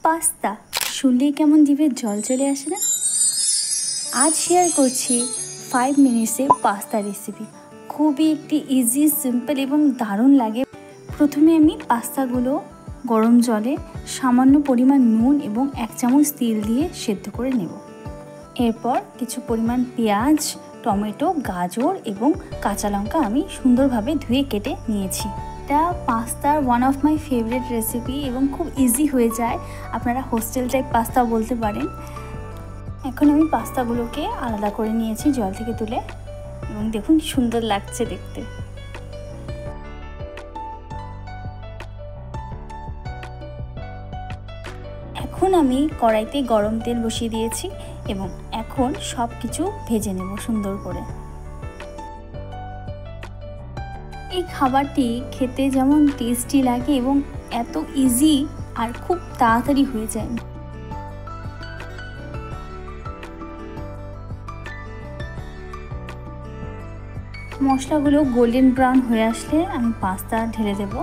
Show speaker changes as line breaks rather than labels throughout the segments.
Pasta শুনলেই কেমন জিভে জল চলে আসে না। আজ শেয়ার করছি 5 মিনিটসে পাস্তা রেসিপি। খুবই একটি ইজি, সিম্পল এবং দারুণ লাগে। প্রথমে আমি পাস্তাগুলো গরম জলে সামান্য পরিমাণ নুন এবং 1 চামচ তেল দিয়ে সেদ্ধ করে নেব। এরপর কিছু পরিমাণ পেঁয়াজ, টমেটো, গাজর এবং কাঁচা লঙ্কা আমি সুন্দরভাবে ধুয়ে কেটে নিয়েছি। এটা পাস্তার one of my favourite recipe এবং খুব ইজি হয়ে যায়। আপনারা হোস্টেল টাইপ পাস্তা বলতে পারেন। এখন আমি পাস্তাগুলোকে আলাদা করে নিয়েছি জল থেকে তুলে, এবং দেখুন কি সুন্দর লাগছে দেখতে। এখন আমি কড়াইতে গরম তেল বসিয়ে দিয়েছি এবং এখন সব কিছু ভেজে নেব সুন্দর করে। এই খাবারটি খেতে যেমন টেস্টি লাগে এবং এত ইজি আর খুব তাড়াতাড়ি হয়ে যায়। মশলাগুলো গোল্ডেন ব্রাউন হয়ে আসলে আমি পাস্তা ঢেলে দেব।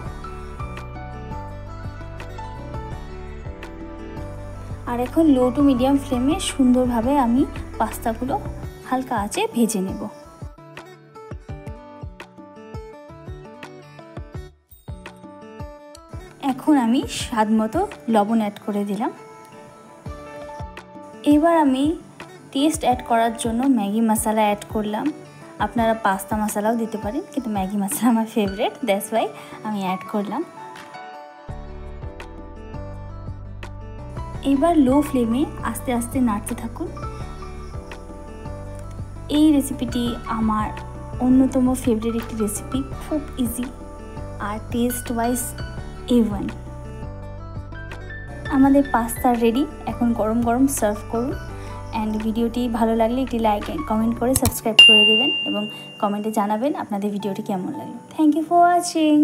আর এখন লো টু মিডিয়াম ফ্লেমে সুন্দরভাবে আমি পাস্তাগুলো হালকা আঁচে ভেজে নেব। এখন আমি স্বাদ মতো লবণ অ্যাড করে দিলাম। এবার আমি টেস্ট অ্যাড করার জন্য ম্যাগি মশলা অ্যাড করলাম। আপনারা পাস্তা মশলাও দিতে পারেন, কিন্তু ম্যাগি মশলা আমার ফেভারিট, দ্যাটস ওয়াই আমি অ্যাড করলাম। এবার লো ফ্লেমে আস্তে আস্তে নাড়তে থাকুন। এই রেসিপিটি আমার অন্যতম ফেভারিট একটি রেসিপি, খুব ইজি আর টেস্ট ওয়াইজ A1। আমাদের পাস্তা রেডি। এখন গরম গরম সার্ভ করুন। অ্যান্ড ভিডিওটি ভালো লাগলে একটি লাইক অ্যান্ড কমেন্ট করে সাবস্ক্রাইব করে দেবেন এবং কমেন্টে জানাবেন আপনাদের ভিডিওটি কেমন লাগলো। Thank you for watching.